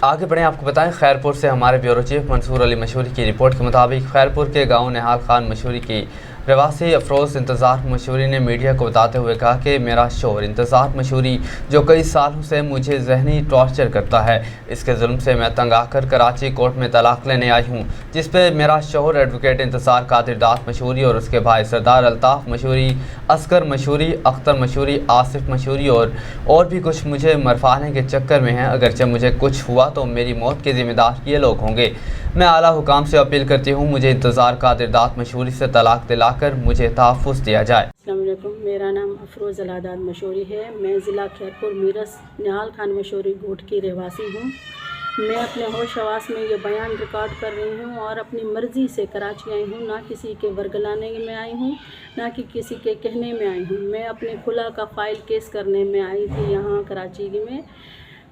आगे बढ़ें, आपको बताएं खैरपुर से हमारे ब्यूरो चीफ मंसूर अली मशहूरी की रिपोर्ट के मुताबिक खैरपुर के गांव निहाल खान मशहूरी की प्रवासी अफरोज़ इंतज़ार मशहूरी ने मीडिया को बताते हुए कहा कि मेरा शोहर इंतज़ार मशहूरी जो कई सालों से मुझे जहनी टॉर्चर करता है, इसके जुल्म से मैं तंग आकर कराची कोर्ट में तलाक लेने आई हूँ, जिस पे मेरा शोहर एडवोकेट इंतज़ार कादिर दात मशहूरी और उसके भाई सरदार अल्ताफ़ मशहूरी, असगर मशहूरी, अख्तर मशहूरी, आसिफ मशहूरी और भी कुछ मुझे मरफाने के चक्कर में हैं। अगरचे मुझे कुछ हुआ तो मेरी मौत के ज़िम्मेदार ये लोग होंगे। मैं आला हुकाम से अपील करती हूँ, मुझे इंतज़ार कादिर दात मशहूरी से तलाक दिलाकर मुझे तहफ़्फ़ुज़ दिया जाए। अस्सलाम वालेकुम, मेरा नाम अफरोज़ अलादाद मशहूरी है। मैं ज़िला खैरपुर मीरस निहाल खान मशहूरी गोट की रहवासी हूँ। मैं अपने होश हवास में ये बयान रिकॉर्ड कर रही हूँ और अपनी मर्ज़ी से कराची आई हूँ, ना किसी के वर्गलाने में आई हूँ, ना कि किसी के कहने में आई हूँ। मैं अपने खुला का फ़ाइल केस करने में आई थी यहाँ कराची में।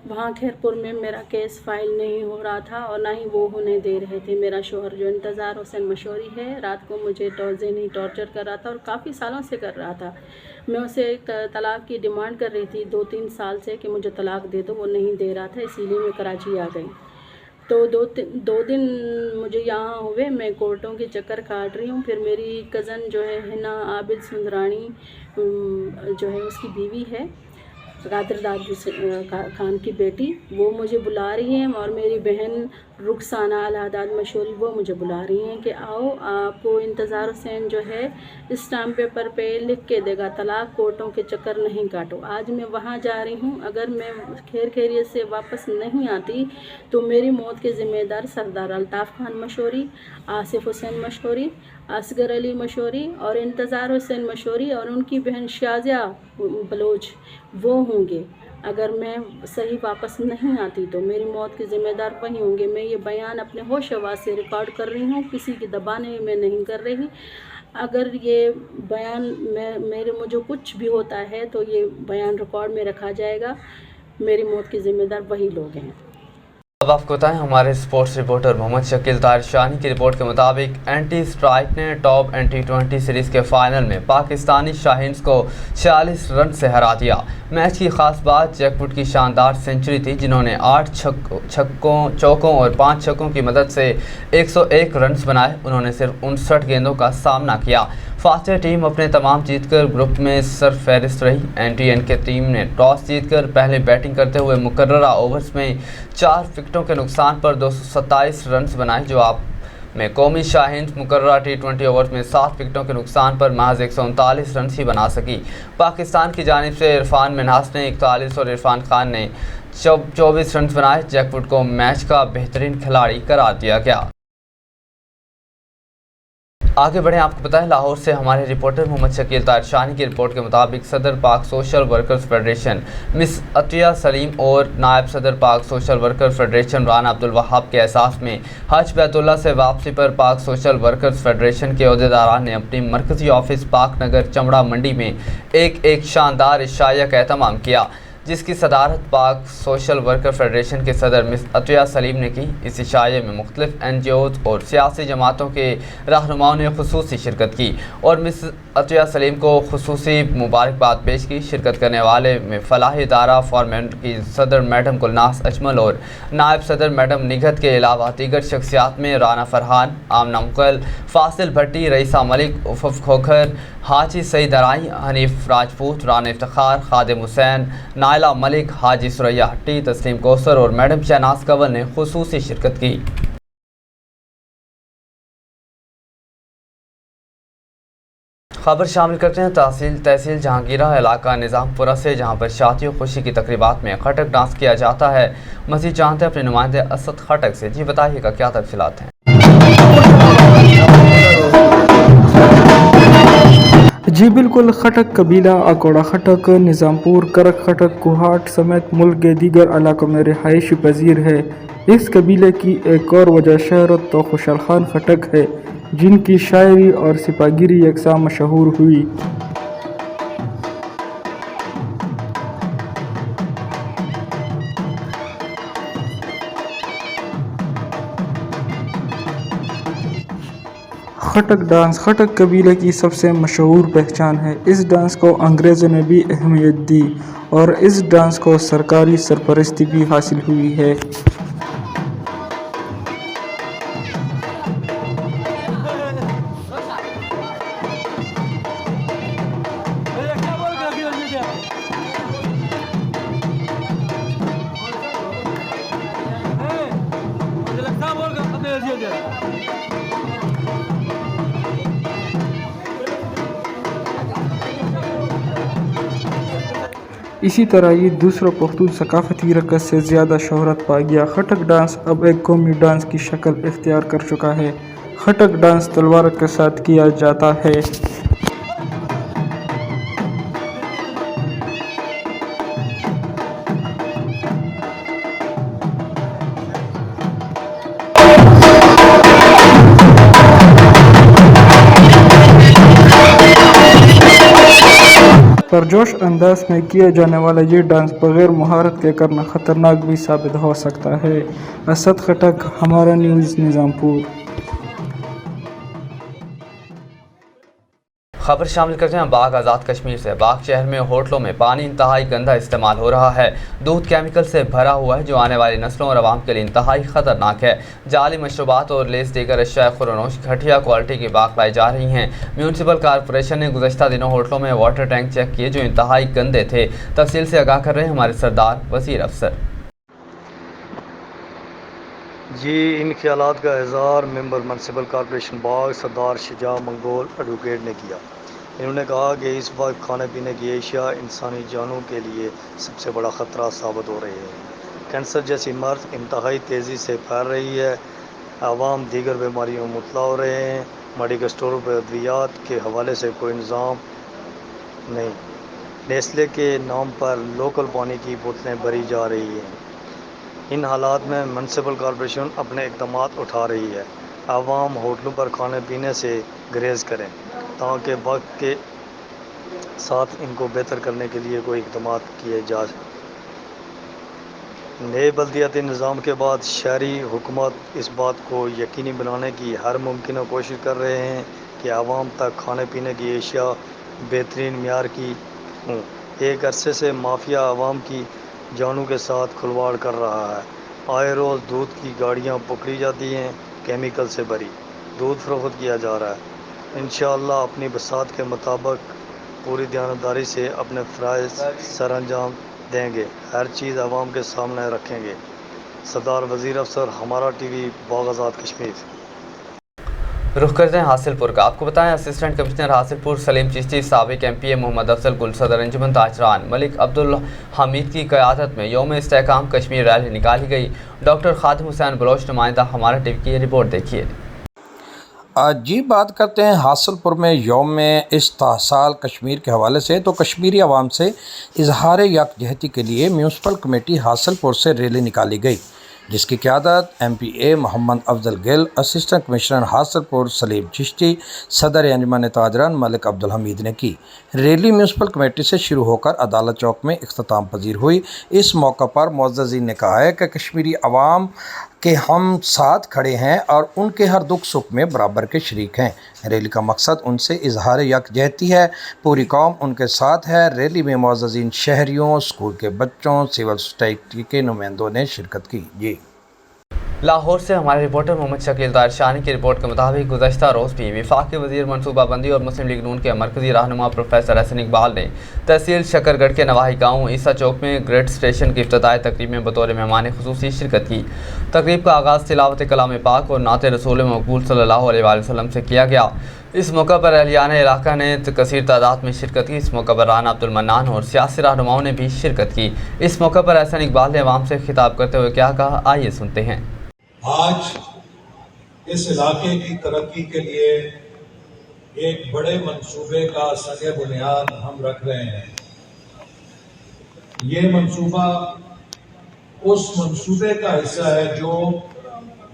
वहाँ खैरपुर में मेरा केस फाइल नहीं हो रहा था और ना ही वो होने दे रहे थे। मेरा शोहर जो इंतज़ार हुसैन मशहूरी है, रात को मुझे ज़हनी टॉर्चर कर रहा था और काफ़ी सालों से कर रहा था। मैं उसे तलाक की डिमांड कर रही थी 2-3 साल से कि मुझे तलाक दे दो, वो नहीं दे रहा था, इसीलिए मैं कराची आ गई। तो दो दिन मुझे यहाँ हुए, मैं कोर्टों के चक्कर काट रही हूँ। फिर मेरी कज़न जो है हिना आबिद सुंदरानी जो है, उसकी बीवी है कादिर दात खान की बेटी, वो मुझे बुला रही हैं और मेरी बहन रुखसाना अलादाद मशहूरी वो मुझे बुला रही हैं कि आओ, आपको इंतज़ार हुसैन जो है स्टाम्प पेपर पे लिख के देगा तलाक, कोर्टों के चक्कर नहीं काटो। आज मैं वहाँ जा रही हूँ, अगर मैं खैर खैरियत से वापस नहीं आती तो मेरी मौत के ज़िम्मेदार सरदार अल्ताफ़ खान मशहूरी, आसिफ हुसैन मशहूरी, असगर अली मशहूरी और इंतज़ार हुसैन मशहूरी और उनकी बहन शाजिया बलोच वो होंगे। अगर मैं सही वापस नहीं आती तो मेरी मौत के ज़िम्मेदार वही होंगे। मैं ये बयान अपने होश हवास से रिकॉर्ड कर रही हूँ, किसी की दबाने में नहीं कर रही। अगर ये बयान मेरे मुझे कुछ भी होता है तो ये बयान रिकॉर्ड में रखा जाएगा। मेरी मौत के ज़िम्मेदार वही लोग हैं। अब आपको बताएं, हमारे स्पोर्ट्स रिपोर्टर मोहम्मद शकील तारिशानी की रिपोर्ट के मुताबिक एंटी स्ट्राइक ने टॉप T20 सीरीज़ के फाइनल में पाकिस्तानी शाहीन्स को 46 रन से हरा दिया। मैच की खास बात जैकवुड की शानदार सेंचुरी थी, जिन्होंने 8 चौकों और 5 छक्कों की मदद से 101 रन बनाए। उन्होंने सिर्फ 59 गेंदों का सामना किया। फास्टर टीम अपने तमाम जीतकर ग्रुप में सरफहरिस्त रही। NTN के टीम ने टॉस जीतकर पहले बैटिंग करते हुए मुकर्ररा ओवर्स में 4 विकेटों के नुकसान पर 227 रन बनाए। जवाब में कौमी शाहीन मुकर्ररा T20 ओवर्स में 7 विकेटों के नुकसान पर महज 139 रन ही बना सकी। पाकिस्तान की जानिब से इरफान मिन्हास ने 41 और इरफान खान ने 24 रन बनाए। जैकवुड को मैच का बेहतरीन खिलाड़ी करार दिया गया। आगे बढ़ें, आपको बताएं, लाहौर से हमारे रिपोर्टर मोहम्मद शकील तारिशानी की रिपोर्ट के मुताबिक सदर Pak social workers federation miss Atiya Saleem और नायब सदर Pak social worker federation Rana Abdul Wahab के एहसास में हज बैतुल्लाह से वापसी पर पाक सोशल वर्कर्स फेडरेशन के अहदेदारान ने अपनी मरकज़ी ऑफिस पाक नगर चमड़ा मंडी में एक शानदार इशाया का एहतमाम किया, जिसकी सदारत पाक सोशल वर्कर फेडरेशन के सदर मिस अतिया सलीम ने की। इस इशाये में मुख्तलिफ NGOs और सियासी जमातों के रहनुमाओं ने खुसूसी शिरकत की और मिस अतिया सलीम को खुसूसी मुबारकबाद पेश की। शिरकत करने वाले में फलाही इदारा फॉर्मेंट की सदर मैडम गुलनास अजमल और नायब सदर मैडम निगहत के अलावा दीगर शख्सियात में राना फरहान, आमना मुकल, फासिल भट्टी, रईसा मलिक, उफ़ खोखर, हाजी सईद अराई, हनीफ राजपूत, राना इफ्तिखार, खादिम हुसैन, नायला मलिक, हाजी सुरैया हट्टी, तस्लीम कौसर और मैडम शहनाज कंवल ने खुसूसी शिरकत की। खबर शामिल करते हैं तहसील जहांगीरा इलाका निज़ामपुरा से, जहां पर शादी और खुशी की तकरीबात में खटक डांस किया जाता है। मज़ीद जानते हैं अपने नुमाइंदे असद खटक से। जी बताइएगा क्या तफसीलात हैं। जी बिल्कुल, खटक कबीला अकोड़ा खटक, निज़ामपुर, करक खटक, कुहाट समेत मुल्क के दीगर इलाकों में रिहाइश पजीर है। इस कबीले की एक और वजह शहरत तो खुशहाल खान खटक है, जिनकी शायरी और सिपागिरी यकसा मशहूर हुई। खटक डांस खटक कबीले की सबसे मशहूर पहचान है। इस डांस को अंग्रेज़ों ने भी अहमियत दी और इस डांस को सरकारी सरपरस्ती भी हासिल हुई है। इसी तरह ये दूसरा पुख्तून सकाफती रक़स से ज़्यादा शोहरत पा गया। खटक डांस अब एक कौमी डांस की शक्ल इख्तियार कर चुका है। खटक डांस तलवार के साथ किया जाता है। परजोश अंदाज में किया जाने वाला ये डांस बग़ैर महारत के करना ख़तरनाक भी साबित हो सकता है। असद खटक, हमारा न्यूज़, निज़ामपुर। खबर शामिल करते हैं बाग आज़ाद कश्मीर से। बाग शहर में होटलों में पानी इंतहाई गंदा इस्तेमाल हो रहा है। दूध केमिकल से भरा हुआ है जो आने वाली नस्लों और आवाम के लिए इंतहाई ख़तरनाक है। जाली मशरूबात और लेस दीगर अशिया खुरनोश घटिया क्वालिटी की बाग लाई जा रही हैं। म्यूनसिपल कॉरपोरेशन ने गुज़श्ता दिनों होटलों में वाटर टैंक चेक किए जो इंतहाई गंदे थे। तफसील से आगाह कर रहे हैं हमारे सरदार वज़ीर अफसर। जी, इन ख्यालात का इज़हार मेंबर म्यूनसिपल कॉरपोरेशन बाग सरदार शुजा मंगोल एडवोकेट ने किया। इन्होंने कहा कि इस वक्त खाने पीने की एशिया इंसानी जानों के लिए सबसे बड़ा ख़तरा साबित हो रही है। कैंसर जैसी मर्ज़ इंतहाई तेज़ी से फैल रही है। आवाम दीगर बीमारियों में मुबतला हो रहे हैं। मेडिकल स्टोरों पर अद्वियात के हवाले से कोई इंतज़ाम नहीं। नेस्ले के नाम पर लोकल पानी की बोतलें भरी जा रही हैं। इन हालात में म्यूनसिपल कॉरपोरेशन अपने इक़दामात उठा रही है। आवाम होटलों पर खाने पीने से गुरेज़ करें ताकि वक्त के साथ इनको बेहतर करने के लिए कोई इक़दामात किए जा सकें। नए बल्दियाती निज़ाम के बाद शहरी हुकूमत इस बात को यकीनी बनाने की हर मुमकिन कोशिश कर रहे हैं कि आवाम तक खाने पीने की एशिया बेहतरीन मियार की हों। एक अरसे से माफिया आवाम की जानों के साथ खिलवाड़ कर रहा है। आए रोज़ दूध की गाड़ियाँ पकड़ी जाती हैं, केमिकल से भरी दूध फरोख्त किया जा रहा है। इंशाअल्लाह अपनी बसात के मुताबिक पूरी दयानतदारी से अपने फ़राइज़ सर अंजाम देंगे। हर चीज़ आवाम के सामने रखेंगे। सरदार वज़ीर अफसर, हमारा टीवी, बाग आज़ाद कश्मीर। रुख करते हैं हासिलपुर का। आपको बताएं असिस्टेंट कमिश्नर हासिलपुर सलीम चिश्ती, साबिक एमपीए मोहम्मद अफजल गुल, सदर अंजुमन ताजरान मलिक अब्दुल हमीद की क़यादत में यौम इस्तेहकाम कश्मीर रैली निकाली गई। डॉक्टर खादिम हुसैन बलोच, नुमाइंदा, हमारा टीवी की रिपोर्ट देखिए। आज जी बात करते हैं हासिलपुर में यौम इस्तेहसाल कश्मीर के हवाले से। तो कश्मीरी आवाम से इजहार यकजहती के लिए म्यूनसिपल कमेटी हासिलपुर से रैली निकाली गई जिसकी क़यादत MPA Mohammad Afzal Gill, assistant commissioner Hasilpur Saleem Chishti, सदर अंजुमन ताजरान मलिक अब्दुल हमीद ने की। रैली म्यूनसिपल कमेटी से शुरू होकर अदालत चौक में इख्तिताम पजीर हुई। इस मौका पर मुअज़्ज़ज़ीन ने कहा है कि कश्मीरी अवाम के हम साथ खड़े हैं और उनके हर दुख सुख में बराबर के शरीक हैं। रैली का मकसद उनसे इजहार यकजहती है। पूरी कौम उनके साथ है। रैली में मुअज़्ज़ज़ीन शहरियों, स्कूल के बच्चों, सिविल सोसाइटी के नुमाइंदों ने शिरकत की। जी, लाहौर से हमारे रिपोर्टर मोहम्मद शकील तारशानी की रिपोर्ट के मुताबिक गुज़श्ता रोज़ भी वफाकी वज़ीर मनसूबाबंदी और मुस्लिम लीग नून के मरकज़ी रहनुमा प्रोफेसर हसन इकबाल ने तहसील शकरगढ़ के नवाही गाँव ईसा चौक में ग्रेड स्टेशन की इफ्तिताई तकरीब में बतौर मेहमान खुसूसी शिरकत की। तकरीब का आगाज़ तिलावत कलाम पाक और नात रसूल मकबूल सल्लल्लाहु अलैहि वसल्लम से किया गया। इस मौका पर अहलियान इलाका ने कसीर तादाद में शिरकत की। इस मौका पर राना अब्दुल मन्नान और सियासी रहनुमाओं ने भी शिरकत की। इस मौका पर हसन इकबाल ने अवाम से खिताब करते हुए क्या कहा, आइए सुनते हैं। आज इस इलाके की तरक्की के लिए एक बड़े मंसूबे का सगे बुनियाद हम रख रहे हैं। ये मंसूबा उस मंसूबे का हिस्सा है जो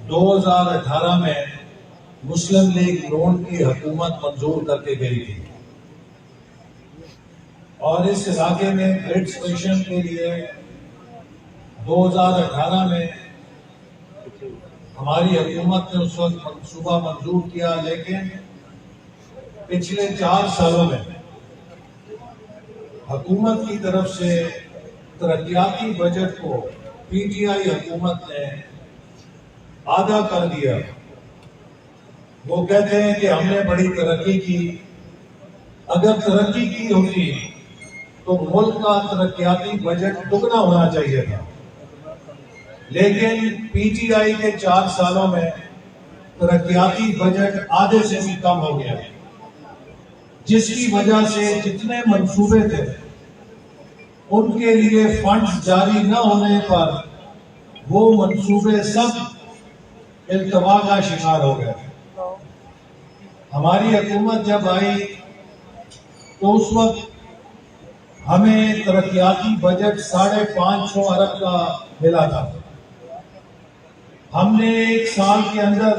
2018 में मुस्लिम लीग नून की हुकूमत मंजूर करके गई थी और इस इलाके में ग्रिड स्टेशन के लिए 2018 में हमारी हुकूमत ने उस वक्त मंसूबा मंजूर किया, लेकिन पिछले 4 सालों में हुकूमत की तरफ से तरक्याती बजट को पीटीआई हुकूमत ने आधा कर दिया। वो कहते हैं कि हमने बड़ी तरक्की की। अगर तरक्की की होती तो मुल्क का तरक्याती बजट दुगना होना चाहिए था, लेकिन पीटीआई के 4 सालों में तरक्याती बजट आधे से भी कम हो गया, जिसकी वजह से जितने मंसूबे थे ان کے لیے فنڈز جاری نہ ہونے پر وہ منصوبے سب التوا کا شکار ہو گئے. ہماری حکومت جب آئی تو اس وقت ہمیں ترقیاتی بجٹ 550 ارب کا ملا تھا. ہم نے ایک سال کے اندر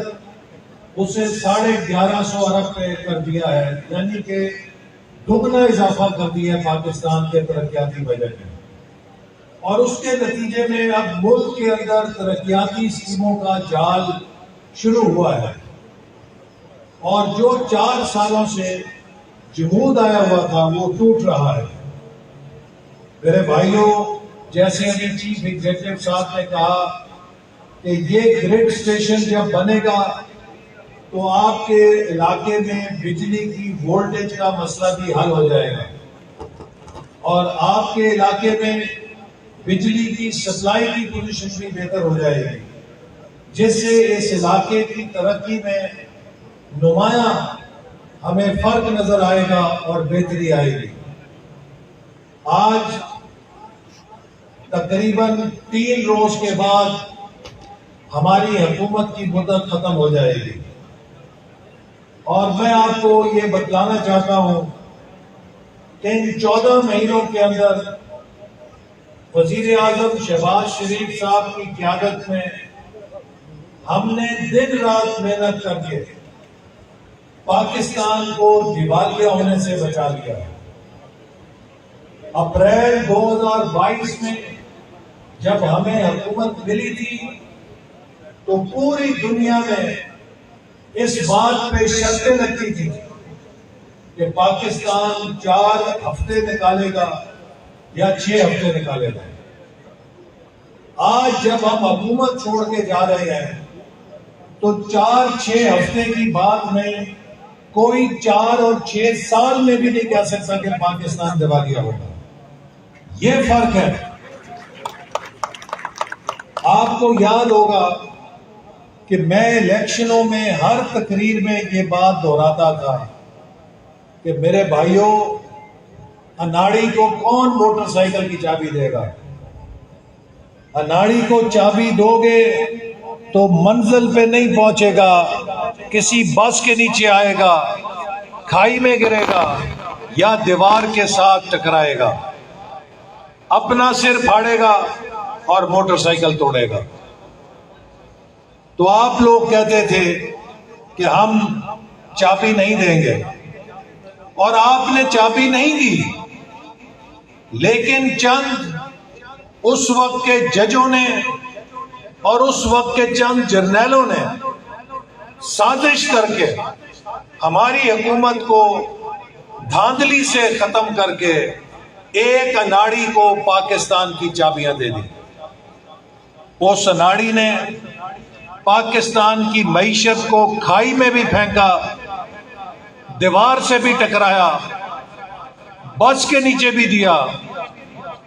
اسے 1150 ارب پہ کر دیا ہے، یعنی کہ دگنا اضافہ کر دیا ہے پاکستان کے ترقیاتی بجٹ میں. اور اس کے نتیجے میں اب ملک کے اندر ترقیاتی اسکیموں کا جال شروع ہوا ہے، اور جو 4 سالوں سے جمود آیا ہوا تھا وہ ٹوٹ رہا ہے. میرے بھائیوں، جیسے ابھی چیف ایگزیکٹو صاحب نے کہا کہ یہ گریڈ اسٹیشن جب بنے گا تو آپ کے علاقے میں بجلی کی وولٹیج کا مسئلہ بھی حل ہو جائے گا، اور آپ کے علاقے میں بجلی کی سپلائی کی پوزیشن بھی بہتر ہو جائے گی، جس سے اس علاقے کی ترقی میں نمایاں ہمیں فرق نظر آئے گا اور بہتری آئے گی. آج تقریباً 3 روز کے بعد ہماری حکومت کی مدت ختم ہو جائے گی، اور میں آپ کو یہ بتلانا چاہتا ہوں کہ ان 14 مہینوں کے اندر وزیر اعظم شہباز شریف صاحب کی قیادت میں ہم نے دن رات محنت کر کے پاکستان کو دیوالیہ ہونے سے بچا لیا. اپریل 2022 میں جب ہمیں حکومت ملی تھی تو پوری دنیا میں اس بات پہ شرطیں لگتی تھی کہ پاکستان 4 ہفتے نکالے گا یا 6 ہفتے نکالے گا. آج جب ہم حکومت چھوڑ کے جا رہے ہیں تو 4-6 ہفتے کی بات نہیں، کوئی 4 اور 6 سال میں بھی نہیں کہہ سکتا کہ پاکستان دیوالیہ ہوگا. یہ فرق ہے. آپ کو یاد ہوگا کہ میں الیکشنوں میں ہر تقریر میں یہ بات دہراتا تھا کہ میرے بھائیوں، اناڑی کو کون موٹر سائیکل کی چابی دے گا؟ اناڑی کو چابی دو گے تو منزل پہ نہیں پہنچے گا، کسی بس کے نیچے آئے گا، کھائی میں گرے گا یا دیوار کے ساتھ ٹکرائے گا، اپنا سر پھاڑے گا اور موٹر سائیکل توڑے گا. تو آپ لوگ کہتے تھے کہ ہم چابی نہیں دیں گے، اور آپ نے چابی نہیں دی، لیکن چند اس وقت کے ججوں نے اور اس وقت کے چند جرنیلوں نے سازش کر کے ہماری حکومت کو دھاندلی سے ختم کر کے ایک اناڑی کو پاکستان کی چابیاں دے دی. اس اناڑی نے پاکستان کی معیشت کو کھائی میں بھی پھینکا، دیوار سے بھی ٹکرایا، بس کے نیچے بھی دیا،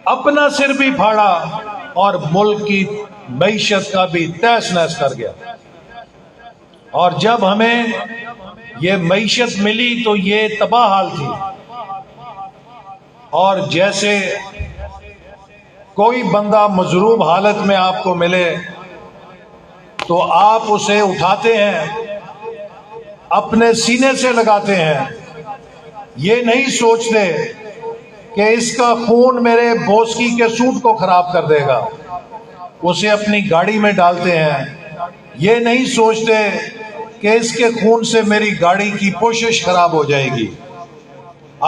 اپنا سر بھی پھاڑا اور ملک کی معیشت کا بھی تہس نہس کر گیا. اور جب ہمیں یہ معیشت ملی تو یہ تباہ حال تھی، اور جیسے کوئی بندہ مضروب حالت میں آپ کو ملے تو آپ اسے اٹھاتے ہیں، اپنے سینے سے لگاتے ہیں، یہ نہیں سوچتے کہ اس کا خون میرے بوسکی کے سوٹ کو خراب کر دے گا، اسے اپنی گاڑی میں ڈالتے ہیں. یہ نہیں سوچتے کہ اس کے خون سے میری گاڑی کی پوشش خراب ہو جائے گی.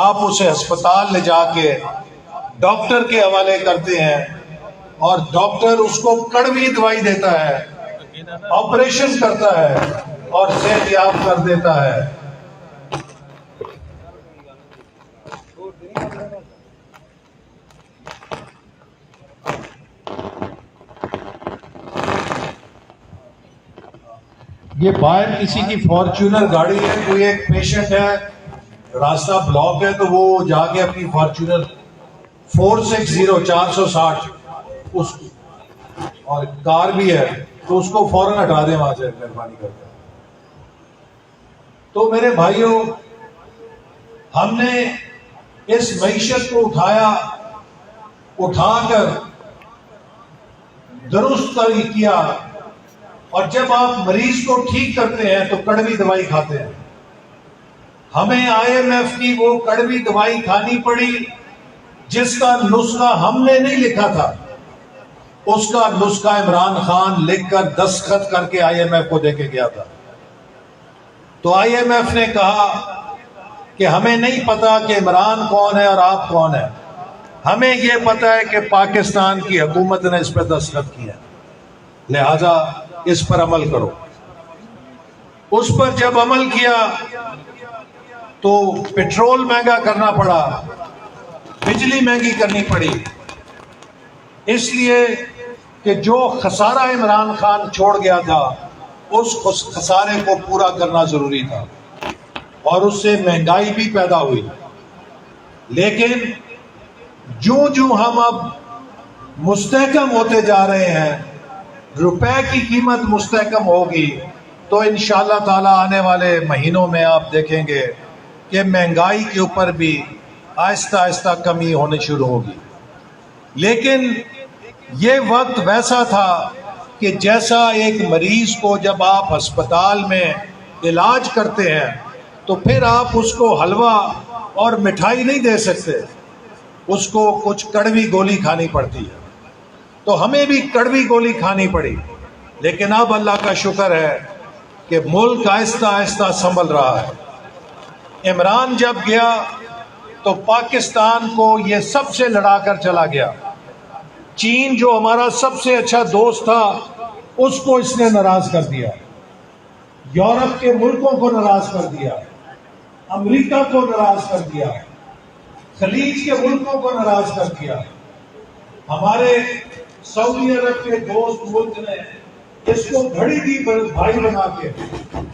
آپ اسے ہسپتال لے جا کے ڈاکٹر کے حوالے کرتے ہیں، اور ڈاکٹر اس کو کڑوی دوائی دیتا ہے، آپریشن کرتا ہے اور صحت یاب کر دیتا ہے. یہ باہر کسی کی فارچونر گاڑی ہے، کوئی ایک پیشنٹ ہے، راستہ بلاک ہے تو وہ جا کے اپنی فارچونر 460 اس اور کار بھی ہے تو اس کو فوراً ہٹا دیں وہاں سے، مہربانی کر کے. تو میرے بھائیوں، ہم نے اس معیشت کو اٹھایا उठा कर दुरुस्त किया, और जब आप मरीज को ठीक करते हैं तो कड़वी दवाई खाते हैं। हमें IMF की वो कड़वी दवाई खानी पड़ी जिसका नुस्खा हमने नहीं लिखा था, उसका नुस्खा इमरान खान लिखकर दस्तखत करके IMF को देके गया था। तो IMF ने कहा कि हमें नहीं पता कि इमरान कौन है और आप कौन है, हमें यह पता है कि पाकिस्तान की हुकूमत ने इस पर दस्तखत किया, लिहाजा इस पर अमल करो। उस पर जब अमल किया तो पेट्रोल महंगा करना पड़ा, बिजली महंगी करनी पड़ी, इसलिए कि जो खसारा इमरान खान छोड़ गया था उस खसारे को पूरा करना जरूरी था, और उससे महंगाई भी पैदा हुई। लेकिन जो जो हम अब मुस्तहकम होते जा रहे हैं, रुपए की कीमत मुस्तहकम होगी, तो इंशाअल्लाह ताला आने वाले महीनों में आप देखेंगे कि महंगाई के ऊपर भी आहिस्ता आहिस्ता कमी होनी शुरू होगी। लेकिन ये वक्त वैसा था कि जैसा एक मरीज को जब आप अस्पताल में इलाज करते हैं तो फिर आप उसको हलवा और मिठाई नहीं दे सकते, उसको कुछ कड़वी गोली खानी पड़ती है। तो हमें भी कड़वी गोली खानी पड़ी, लेकिन अब अल्लाह का शुक्र है कि मुल्क आहिस्ता आहिस्ता संभल रहा है। इमरान जब गया तो पाकिस्तान को ये सबसे लड़ा कर चला गया। चीन जो हमारा सबसे अच्छा दोस्त था उसको इसने नाराज कर दिया, यूरोप के मुल्कों को नाराज कर दिया, अमेरिका को नाराज कर दिया, खलीज के मुल्कों को नाराज कर दिया। हमारे सऊदी अरब के दोस्त मुल्क ने इसको घड़ी दी भाई बना के,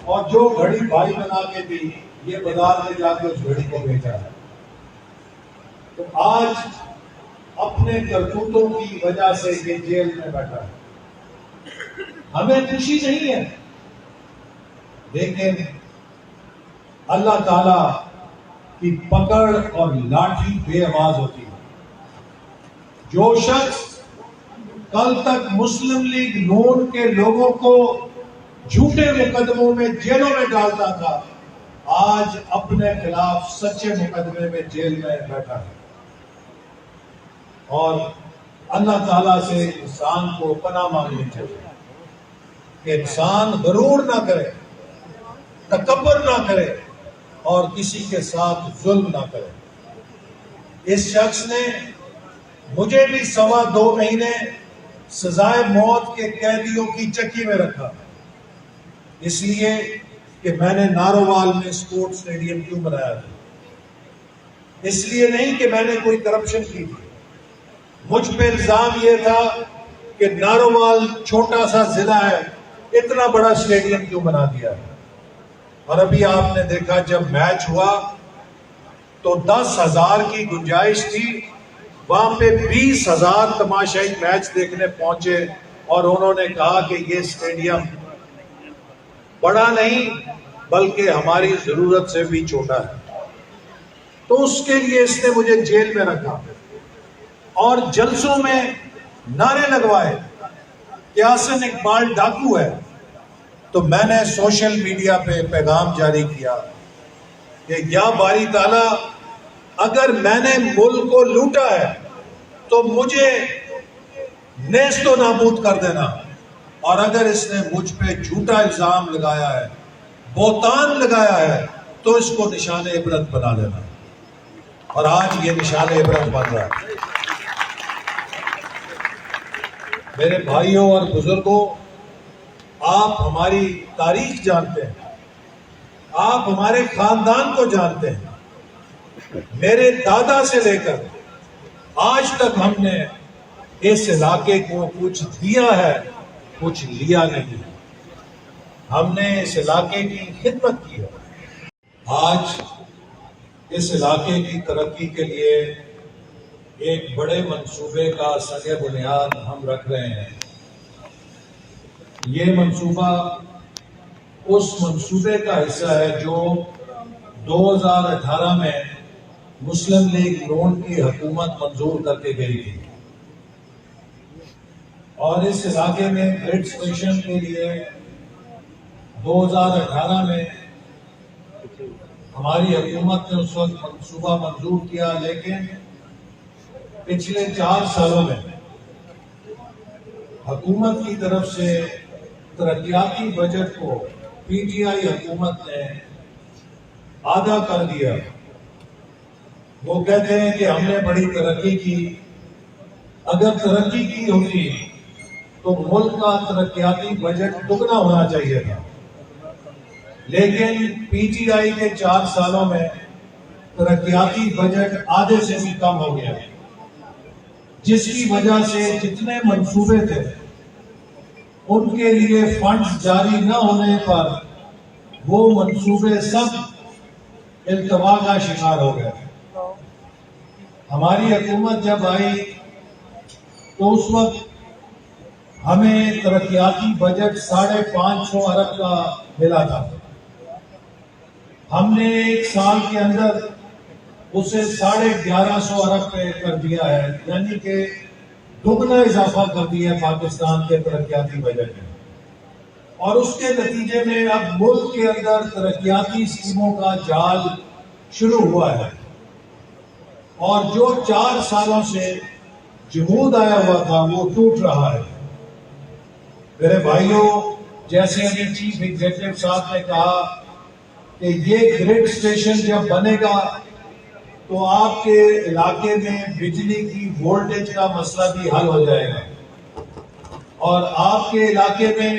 और जो घड़ी भाई बना के दी ये बाजार में जाके उस घड़ी को बेचा है। तो आज अपने करतूतों की वजह से ये जेल में बैठा है। हमें खुशी नहीं है, लेकिन अल्लाह ताला की पकड़ और लाठी बेआवाज होती है। जो शख्स कल तक मुस्लिम लीग नून के लोगों को झूठे मुकदमों में जेलों में डालता था, आज अपने खिलाफ सच्चे मुकदमे में जेल में बैठा है। और अल्लाह ताला से इंसान को पनाह मांगनी चाहिए कि इंसान गरूर ना करे, तकब्बुर ना करे और किसी के साथ जुल्म ना करे। इस शख्स ने मुझे भी 2.25 महीने सजाए मौत के कैदियों की चक्की में रखा, इसलिए कि मैंने नारोवाल में स्पोर्ट्स स्टेडियम क्यों बनाया था। इसलिए नहीं कि मैंने कोई करप्शन की थी, मुझ पे इल्जाम यह था कि नारोवाल छोटा सा जिला है, इतना बड़ा स्टेडियम क्यों बना दिया। और अभी आपने देखा जब मैच हुआ तो 10,000 की गुंजाइश थी, वहां पे 20,000 तमाशाई मैच देखने पहुंचे, और उन्होंने कहा कि ये स्टेडियम बड़ा नहीं बल्कि हमारी जरूरत से भी छोटा है। तो उसके लिए इसने मुझे जेल में रखा और जलसों में नारे लगवाए कि हसन इकबाल डाकू है। तो मैंने सोशल मीडिया पे पैगाम जारी किया कि या बारी ताला, अगर मैंने मुल्क को लूटा है तो मुझे नेस्तो नाबूद कर देना, और अगर इसने मुझ पे झूठा इल्जाम लगाया है, बोतान लगाया है, तो इसको निशाने इबरत बना देना। और आज ये निशाने इबरत बन रहा है। मेरे भाइयों और बुजुर्गों, आप हमारी तारीख जानते हैं, आप हमारे खानदान को जानते हैं। मेरे दादा से लेकर आज तक हमने इस इलाके को कुछ दिया है, कुछ लिया नहीं। हमने इस इलाके की खिदमत की है। आज इस इलाके की तरक्की के लिए एक बड़े मंसूबे का सगे बुनियाद हम रख रहे हैं। ये मंसूबा उस मंसूबे का हिस्सा है जो 2018 में मुस्लिम लीग नून की हुकूमत मंजूर करके गई थी। اور اس علاقے میں گریڈ اسٹیشن کے لیے 2018 میں ہماری حکومت نے اس وقت منصوبہ منظور کیا، لیکن پچھلے 4 سالوں میں حکومت کی طرف سے ترقیاتی بجٹ کو پی ٹی آئی حکومت نے آدھا کر دیا۔ وہ کہتے ہیں کہ ہم نے بڑی ترقی کی، اگر ترقی کی ہوتی تو ملک کا ترقیاتی بجٹ دگنا ہونا چاہیے تھا، لیکن پی ٹی آئی کے 4 سالوں میں ترقیاتی بجٹ آدھے سے بھی کم ہو گیا، جس کی وجہ سے جتنے منصوبے تھے ان کے لیے فنڈز جاری نہ ہونے پر وہ منصوبے سب التوا کا شکار ہو گئے۔ ہماری حکومت جب آئی تو اس وقت ہمیں ترقیاتی بجٹ 550 ارب کا ملا تھا۔ ہم نے 1 سال کے اندر اسے 1150 ارب پہ کر دیا ہے، یعنی کہ دگنا اضافہ کر دیا ہے پاکستان کے ترقیاتی بجٹ میں، اور اس کے نتیجے میں اب ملک کے اندر ترقیاتی اسکیموں کا جال شروع ہوا ہے، اور جو 4 سالوں سے جمود آیا ہوا تھا وہ ٹوٹ رہا ہے۔ میرے بھائیوں، جیسے ابھی چیف ایگزیکٹو صاحب نے کہا کہ یہ گریڈ اسٹیشن جب بنے گا تو آپ کے علاقے میں بجلی کی وولٹیج کا مسئلہ بھی حل ہو جائے گا، اور آپ کے علاقے میں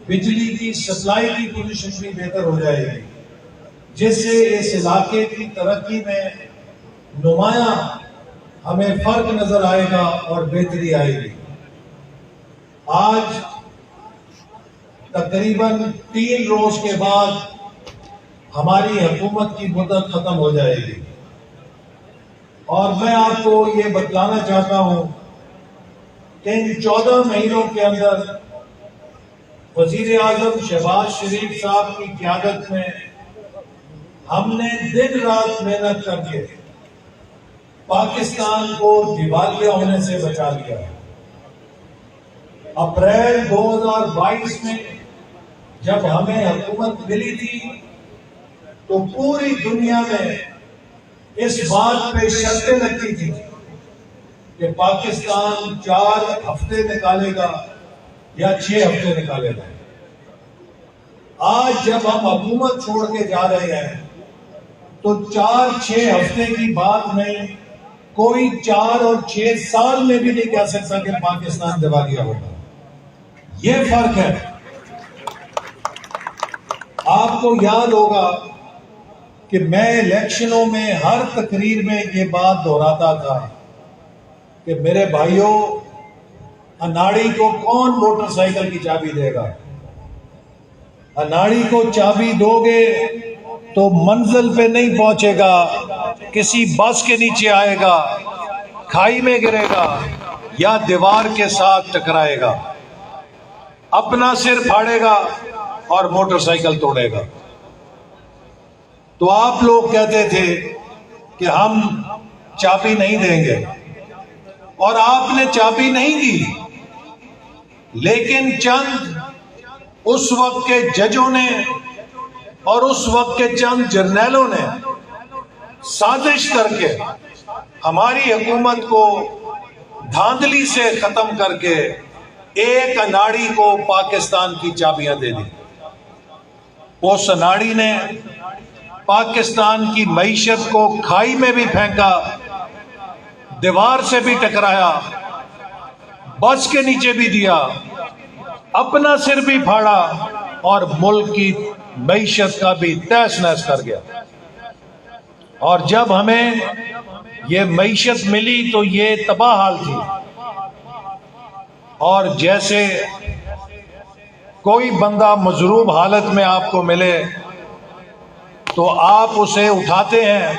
بجلی کی سپلائی کی پوزیشن بھی بہتر ہو جائے گی، جس سے اس علاقے کی ترقی میں نمایاں ہمیں فرق نظر آئے گا اور بہتری آئے گی۔ آج تقریباً 3 روز کے بعد ہماری حکومت کی مدت ختم ہو جائے گی، اور میں آپ کو یہ بتلانا چاہتا ہوں کہ ان 14 مہینوں کے اندر وزیر اعظم شہباز شریف صاحب کی قیادت میں ہم نے دن رات محنت کر کے پاکستان کو دیوالیہ ہونے سے بچا لیا۔ اپریل 2022 میں جب ہمیں حکومت ملی تھی تو پوری دنیا میں اس بات پہ شرطیں لگتی تھی کہ پاکستان 4 ہفتے نکالے گا یا 6 ہفتے نکالے گا۔ آج جب ہم حکومت چھوڑ کے جا رہے ہیں تو 4-6 ہفتے کی بات نہیں، کوئی 4 اور 6 سال میں بھی نہیں کہہ سکتا کہ پاکستان دیوالیہ ہوگا۔ یہ فرق ہے۔ آپ کو یاد ہوگا کہ میں الیکشنوں میں ہر تقریر میں یہ بات دہراتا تھا کہ میرے بھائیوں، اناڑی کو کون موٹر سائیکل کی چابی دے گا؟ اناڑی کو چابی دو گے تو منزل پہ نہیں پہنچے گا، کسی بس کے نیچے آئے گا، کھائی میں گرے گا یا دیوار کے ساتھ ٹکرائے گا، اپنا سر پھاڑے گا اور موٹر سائیکل توڑے گا۔ تو آپ لوگ کہتے تھے کہ ہم چابی نہیں دیں گے، اور آپ نے چابی نہیں دی، لیکن چند اس وقت کے ججوں نے اور اس وقت کے چند جرنیلوں نے سازش کر کے ہماری حکومت کو دھاندلی سے ختم کر کے ایک اناڑی کو پاکستان کی چابیاں دے دی۔ اس اناڑی نے پاکستان کی معیشت کو کھائی میں بھی پھینکا، دیوار سے بھی ٹکرایا، بس کے نیچے بھی دیا، اپنا سر بھی پھاڑا اور ملک کی معیشت کا بھی تہس نہس کر گیا۔ اور جب ہمیں یہ معیشت ملی تو یہ تباہ حال تھی، اور جیسے کوئی بندہ مضروب حالت میں آپ کو ملے تو آپ اسے اٹھاتے ہیں،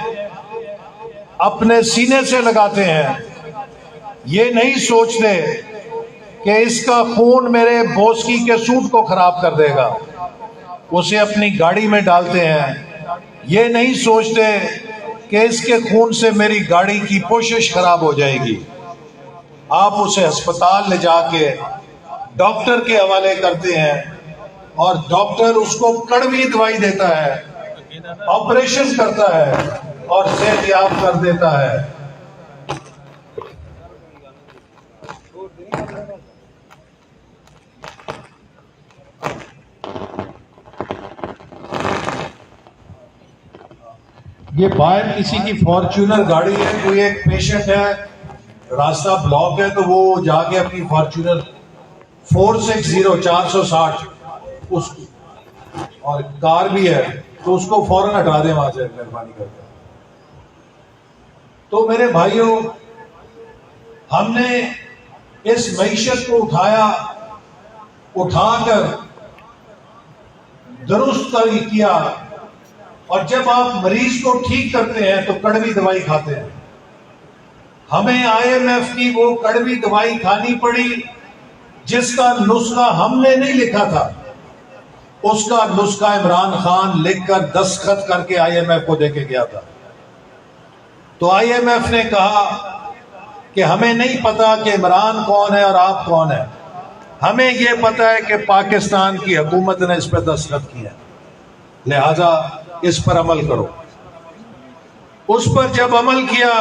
اپنے سینے سے لگاتے ہیں، یہ نہیں سوچتے کہ اس کا خون میرے بوسکی کے سوٹ کو خراب کر دے گا، اسے اپنی گاڑی میں ڈالتے ہیں، یہ نہیں سوچتے کہ اس کے خون سے میری گاڑی کی پوشش خراب ہو جائے گی۔ آپ اسے ہسپتال لے جا کے ڈاکٹر کے حوالے کرتے ہیں اور ڈاکٹر اس کو کڑوی دوائی دیتا ہے، آپریشن کرتا ہے اور صحت یاب کر دیتا ہے۔ یہ باہر کسی کی فارچونر گاڑی ہے، کوئی ایک پیشنٹ ہے، راستہ بلاک ہے، تو وہ جا کے اپنی فارچونر 460 460 اس اور کار بھی ہے تو اس کو فوراً ہٹا دیں وہاں سے، مہربانی کر کے۔ تو میرے بھائیوں، ہم نے اس معیشت کو اٹھا کر درست کیا، اور جب آپ مریض کو ٹھیک کرتے ہیں تو کڑوی دوائی کھاتے ہیں۔ ہمیں IMF کی وہ کڑوی دوائی کھانی پڑی جس کا نسخہ ہم نے نہیں لکھا تھا، اس کا نسخہ عمران خان لکھ کر دستخط کر کے IMF کو دے کے گیا تھا۔ تو IMF نے کہا کہ ہمیں نہیں پتا کہ عمران کون ہے اور آپ کون ہیں، ہمیں یہ پتا ہے کہ پاکستان کی حکومت نے اس پہ دستخط کیا، لہذا اس پر عمل کرو۔ اس پر جب عمل کیا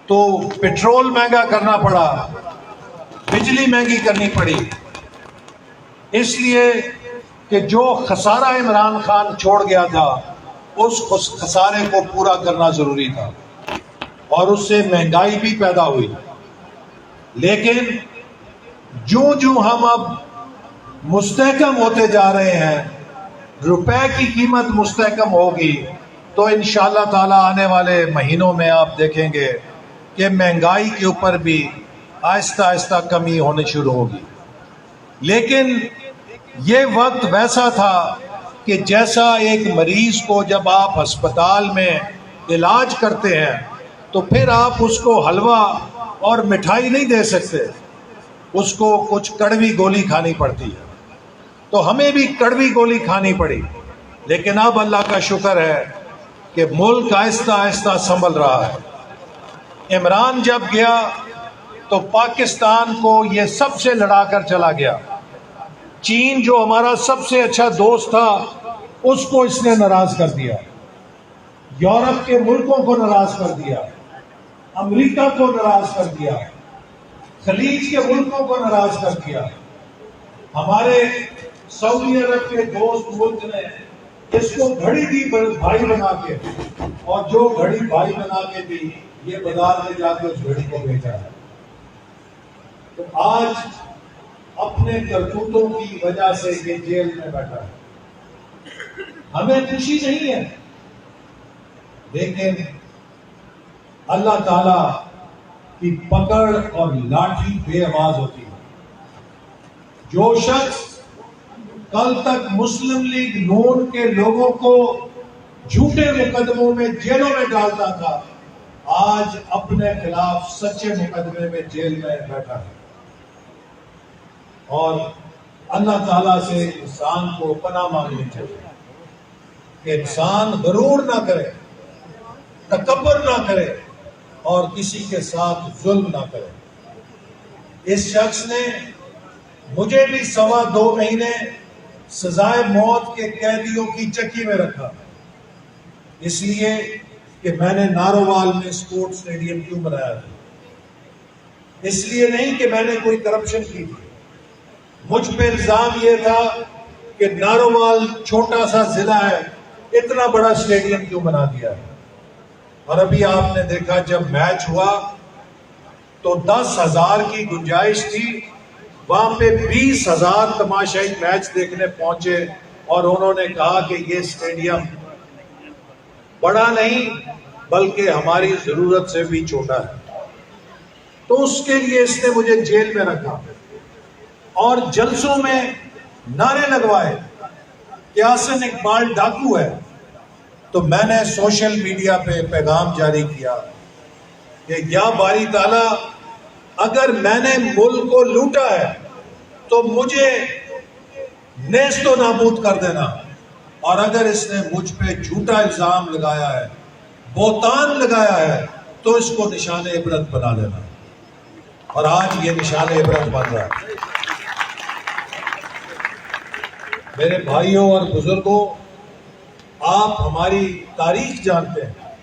تو پیٹرول مہنگا کرنا پڑا، بجلی مہنگی کرنی پڑی، اس لیے کہ جو خسارہ عمران خان چھوڑ گیا تھا اس خسارے کو پورا کرنا ضروری تھا، اور اس سے مہنگائی بھی پیدا ہوئی۔ لیکن جو ہم اب مستحکم ہوتے جا رہے ہیں، روپے کی قیمت مستحکم ہوگی، تو انشاءاللہ تعالی آنے والے مہینوں میں آپ دیکھیں گے کہ مہنگائی کے اوپر بھی آہستہ آہستہ کمی ہونی شروع ہوگی۔ لیکن یہ وقت ویسا تھا کہ جیسا ایک مریض کو جب آپ ہسپتال میں علاج کرتے ہیں تو پھر آپ اس کو حلوہ اور مٹھائی نہیں دے سکتے، اس کو کچھ کڑوی گولی کھانی پڑتی ہے۔ تو ہمیں بھی کڑوی گولی کھانی پڑی، لیکن اب اللہ کا شکر ہے کہ ملک آہستہ آہستہ سنبھل رہا ہے۔ عمران جب گیا تو پاکستان کو یہ سب سے لڑا کر چلا گیا۔ چین جو ہمارا سب سے اچھا دوست تھا اس کو اس نے ناراض کر دیا، یورپ کے ملکوں کو ناراض کر دیا، امریکہ کو ناراض کر دیا، خلیج کے ملکوں کو ناراض کر دیا۔ ہمارے سعودی عرب کے دوست ملک نے اس کو گھڑی دی بھائی بنا کے، اور جو گھڑی بھائی بنا کے دی یہ بازار میں جا کے اس گھڑی کو بیچا ہے۔ تو آج اپنے کرتوتوں کی وجہ سے یہ جیل میں بیٹھا ہے۔ ہمیں خوشی نہیں ہے، لیکن اللہ تعالی کی پکڑ اور لاٹھی بے آواز ہوتی ہے۔ جو شخص کل تک مسلم لیگ نون کے لوگوں کو جھوٹے مقدموں میں جیلوں میں ڈالتا تھا، آج اپنے خلاف سچے مقدمے میں جیل میں بیٹھا ہے۔ اور اللہ تعالیٰ سے انسان کو پناہ مانگنی چاہیے کہ انسان غرور نہ کرے، تکبر نہ کرے اور کسی کے ساتھ ظلم نہ کرے۔ اس شخص نے مجھے بھی 2.25 مہینے سزائے موت کے قیدیوں کی چکی میں رکھا، اس لیے کہ میں نے نارووال میں اسپورٹ اسٹیڈیم کیوں بنایا تھا، اس لیے نہیں کہ میں نے کوئی کرپشن کی تھی۔ مجھ پہ الزام یہ تھا کہ نارووال چھوٹا سا ضلع ہے، اتنا بڑا اسٹیڈیم کیوں بنا دیا ہے۔ اور ابھی آپ نے دیکھا جب میچ ہوا تو 10,000 کی گنجائش تھی، وہاں پہ 20,000 تماشائی میچ دیکھنے پہنچے، اور انہوں نے کہا کہ یہ اسٹیڈیم بڑا نہیں بلکہ ہماری ضرورت سے بھی چھوٹا ہے۔ تو اس کے لیے اس نے مجھے جیل میں رکھا اور جلسوں میں نعرے لگوائے کہ حسن اقبال ڈاکو ہے۔ تو میں نے سوشل میڈیا پہ پیغام جاری کیا کہ یا باری تعالیٰ، اگر میں نے ملک کو لوٹا ہے تو مجھے نیست و نابود کر دینا، اور اگر اس نے مجھ پہ جھوٹا الزام لگایا ہے، بہتان لگایا ہے، تو اس کو نشان عبرت بنا دینا۔ और आज ये निशान इबरत बन रहा है। मेरे भाइयों और बुजुर्गों, आप हमारी तारीख जानते हैं,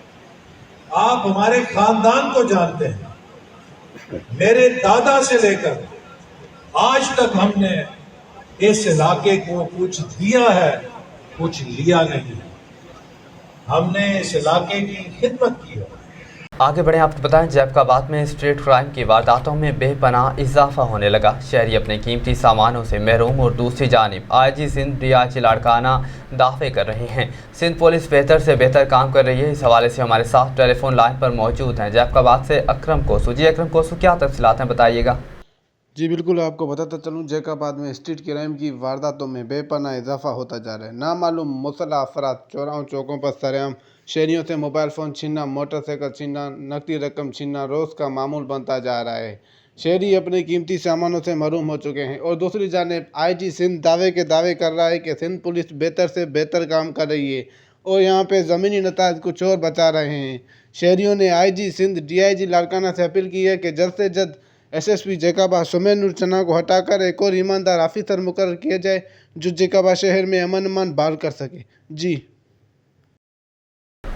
आप हमारे खानदान को जानते हैं। मेरे दादा से लेकर आज तक हमने इस इलाके को कुछ दिया है, कुछ लिया नहीं। हमने इस इलाके की खिदमत की है। आगे बढ़े, आपको बताएं जैकबाबाद में स्ट्रीट क्राइम की वारदातों में बेपनाह इजाफा होने लगा। शहरी अपने कीमती सामानों से महरूम और दूसरी जानिब आईजी सिंध डीआईजी लाड़काना दावे कर रहे हैं। सिंध पुलिस बेहतर से बेहतर काम कर रही है। इस हवाले से हमारे साथ टेलीफोन लाइन पर मौजूद हैं जैकबाबाद से अकरम कोसू। जी अकरम कोसू, क्या तफसीलात हैं, बताइएगा। जी बिल्कुल, आपको बताता चलूँ, जैकबाबाद में स्ट्रीट क्राइम की वारदातों में बेपनाह इजाफा होता जा रहा है। नामालूम मुसल्लह अफराद चौराहों चौकों पर सरेआम शहरियों से मोबाइल फ़ोन छीनना, मोटरसाइकिल छीनना, नकदी रकम छीनना रोज़ का मामूल बनता जा रहा है। शहरी अपने कीमती सामानों से महरूम हो चुके हैं और दूसरी जानिब आईजी सिंध दावे कर रहा है कि सिंध पुलिस बेहतर से बेहतर काम कर रही है और यहाँ पे ज़मीनी नताज कुछ और बचा रहे हैं। शहरियों ने आईजी सिंध डीआईजी लाड़काना से अपील की है कि जल्द से जल्द एसएसपी जैकबाबाद सुमेर नूर चन्ना को हटाकर एक और ईमानदार ऑफिसर मुकर्रर किया जाए जो जैकबाबाद शहर में अमन बहाल कर सके। जी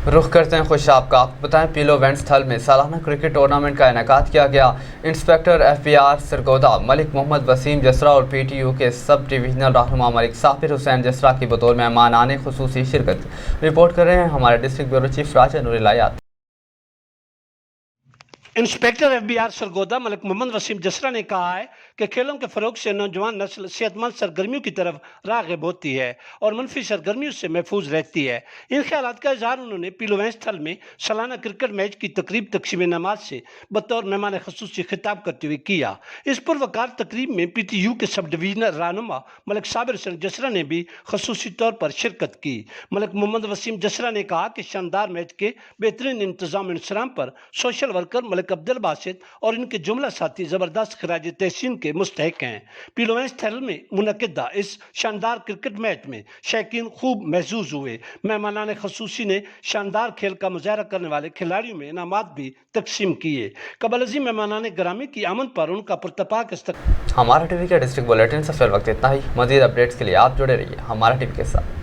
रुख करते हैं खुशाब का। आपको बताएं पीलो वेंट स्थल में सालाना क्रिकेट टूर्नामेंट का इनेकाद किया गया। इंस्पेक्टर एफबीआर सरगोदा मलिक मोहम्मद वसीम जसरा और पीटीयू के सब डिवीजनल रहनुमा मलिक साबिर हुसैन जसरा की बतौर मेहमान आने खुसूसी शिरकत। रिपोर्ट कर रहे हैं हमारे डिस्ट्रिक्ट ब्यूरो चीफ राजा नूरिलायात। इंस्पेक्टर एफबीआर सरगोदा मलिक मोहम्मद वसीम जसरा ने कहा है कि खेलों के फरोग से नौजवान नस्ल सेहतमंद सरगर्मियों की तरफ राग़िब होती है और मनफी सरगर्मियों से महफूज रहती है। इन ख्यालात का इजहार उन्होंने पीलोवें स्थल में सालाना क्रिकेट मैच की तकरीब तकसीम नमाज से बतौर मेहमान खसूसी खिताब करते हुए किया। इस पुरवकार तकरीब में पीटीयू के सब डिवीजनल रहनुमा मलिक साबिर हुसैन जसरा ने भी खसूसी तौर पर शिरकत की। मलिक मोहम्मद वसीम जसरा ने कहा कि शानदार मैच के बेहतरीन इंतजाम इंतजाम पर सोशल वर्कर मलिक अब्दुल बासित और इनके जुमला साथी जबरदस्त खराज तहसीन के मुस्तहिक हैं। पीलोवें स्थल में मुनक्किदा इस शानदार क्रिकेट मैच में शौकीन खूब महसूस हुए। मेहमानान खसूसी ने शानदार खेल का मुजाहरा करने वाले खिलाड़ियों में इनामात भी तकसीम किए। कबल अज़ीम मेहमानान ग्रामी की आमद पर उनका पुरतपाक इस्तकबाल। हमारा टीवी के डिस्ट्रिक्ट बुलेटिन से फिर वक्त इतना ही। मज़ीद अपडेट्स के लिए आप जुड़े रहिए हमारा टीवी के साथ।